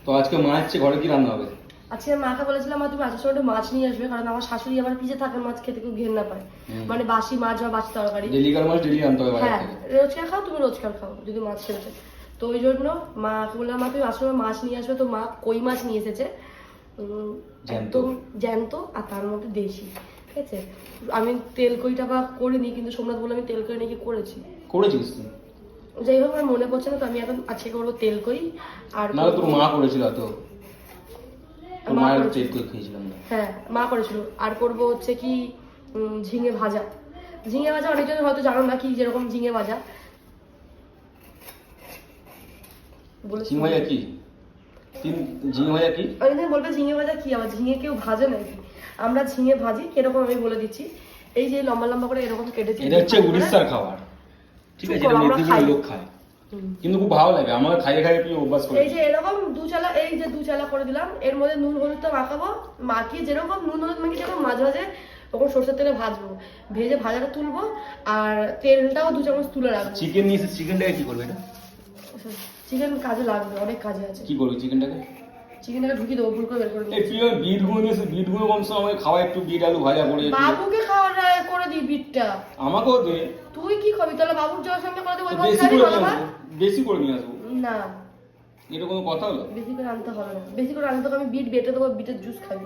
তো আজকে মা হচ্ছে, ঘরে কি রান্না হবে? আজকে মাকে বলেছিলাম মা তুমি আসার সময় মাছ নিয়ে আসবে, কারণ আমার শাশুড়ি আমার পিছে থাকে মাছ খেতে খুব ঘেন্না পায়, মানে বাসি মাছ বা বাসি তরকারি। ডেলিকার মাছ ডেলি আনতে হবে বাইরে হ্যাঁ থেকে। রোজকার খাও, তুমি রোজকার খাও যদি মাছ খেতে। তো ওই জন্য মাকে বললাম মা তুমি আসার সময় মাছ নিয়ে আসবে। তো মা কই মাছ নিয়ে এসেছে, একদম জ্যান্ত, আর তার মধ্যে দেশি। ঠিক আছে, আমি তেল কইটা বা করিনি, কিন্তু সোমনাথ বলে আমি তেল কই নাকি করেছিস তুই? যাই হোক আমার মনে পড়ছে না, তো আমি এখন আজকে করবো তেল কই। আর না তোর মা করেছিল তো, তোর মায়ের তেল কই খেয়েছিলাম না। হ্যাঁ মা করেছিল। আর করবো হচ্ছে কি ঝিঙে ভাজা। ঝিঙে ভাজা অনেকজন হয়তো জানো না কি যেরকম ঝিঙে ভাজা। ঝিঙে ভাজা কি? ঝিঙে ভাজা কি? অনেকদিন বলবে ঝিঙে ভাজা কি, আবার ঝিঙে কেউ ভাজে নাকি? আমরা ঝিঙে ভাজি কিরকম আমি বলে দিচ্ছি। এই যে লম্বা লম্বা করে এরকম কেটেছি, এটা হচ্ছে উড়িষ্যার খাবার, ঠিক আছে? এটা মেদিনীপুরের লোক খায়, কিন্তু খুব ভালো লাগে আমার, খাইয়ে খাইয়ে তুই অভ্যাস করে। এই যে এরকম দুচালা, এই যে দুচালা করে দিলাম, এর মধ্যে নুন হলুদটা মাখাবো, মাখিয়ে যেরকম নুন হলুদ মাখিয়ে যেরকম মাঝে মাঝে তখন সরষের তেলে ভাজবো, ভেজে ভাজাটা তুলবো, আর তেলটাও 2 চামচ তুলে রাখবো। চিকেন নিয়ে এসে চিকেনটাকে কি করবে? এটা চিকেন কাজে লাগবে, অনেক কাজে আছে। কি করবে চিকেনটাকে? চিকেনটাকে ঢুকিয়ে দেবো, ভুল করে বের করে দেবো। এই তুই বিট গুঁড়ো নিয়ে এসে, বিট গুঁড়ো কমসে আমাকে খাওয়া, একটু বিট আলু ভাজা করে। বাবুকে খাওয়া করে দিই বিটটা। আমাকেও দে। তুই কি খাবি তাহলে? বাবুর যাওয়ার সামনে করে দেবো। বেশি করে নিয়ে আসবো। না এটা কোনো কথা হলো? বেশি করে আনতে হবে না, বেশি করে আনতে হবে। আমি বিট বেটে দেবো, বিটের জুস খাবি।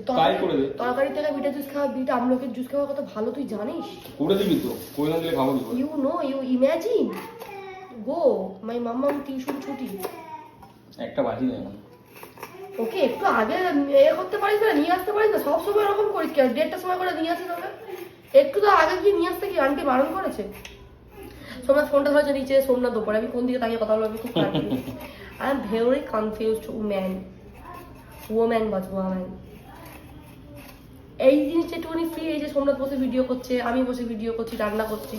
তাই করে দে। তরকারি থেকে বিটের জুস খাওয়া, বিট আমলকির জুস খাওয়া কত ভালো তুই জানিস? করে দিবি তো, করে না দিলে খাবো কি করে? You know, you imagine. Go my mamma tuition ছুটি। একটা বাজি নেই এখন। ওকে একটু আগে করতে পারিস না, নিয়ে আসতে পারিস না? সবসময় এরকম করিস কেন? 1:30টার সময় করে নিয়ে আসিস ওকে, একটু তো আগে গিয়ে নিয়ে আসতে কি আন্টি বারণ করেছে? সোমনাথ ফোনটা ধরেছে নিচে, সোমনাথ ওপরে, আমি কোন দিকে তাকিয়ে কথা বলবো আমি খুব I am very confused woman বাজ ওম্যান। এই জিনিসটা একটুখানি ফ্রি, এই যে সোমনাথ বসে ভিডিও করছে, আমি বসে ভিডিও করছি, রান্না করছি।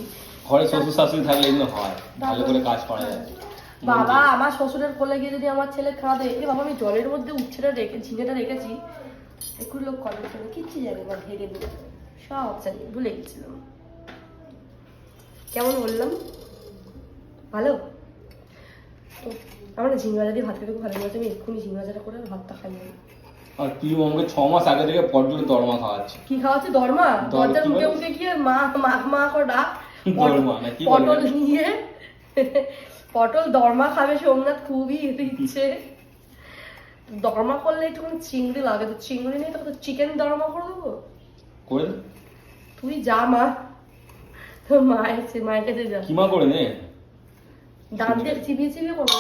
ঘরে শ্বশুর শাশুড়ি থাকলে এগুলো হয়, ভালো করে কাজ করা যায়। বাবা আমার শ্বশুরের কোলে গিয়ে যদি আমার ছেলে কাঁদে, এ বাবা আমি জলের মধ্যে উচ্ছেটা রেখে ঝিঙেটা রেখেছি, একটু লোক কলেজ করে কিচ্ছু জানি না, ভেঙে দিল সব জানি, ভুলে গেছিলাম। কেমন বললাম? ভালো তো। আমার না ঝিঙে ভাজা দিয়ে ভাত খেতে খুব ভালো লাগছে, আমি এক্ষুনি ঝিঙে ভাজাটা করে ভাতটা খাই। আর তুই আমাকে 6 মাস আগে থেকে পটলের দরমা খাওয়াচ্ছিস। কি খাওয়াচ্ছে? দরমা? দরজার মুখে মুখে গিয়ে মা মা মা করে ডাক। পটল নিয়ে পটল দরমা খাবে সোমনাথ, খুবই ইচ্ছে। দরমা করলে একটুখানি চিংড়ি লাগে, তো চিংড়ি নেই, তো চিকেন দরমা করে দেবো। করে দে। তুই যা মা, তোর মা এসে, মায়ের কাছে যা। কিমা করে নে, দাঁত দিয়ে চিবিয়ে চিবিয়ে করবো।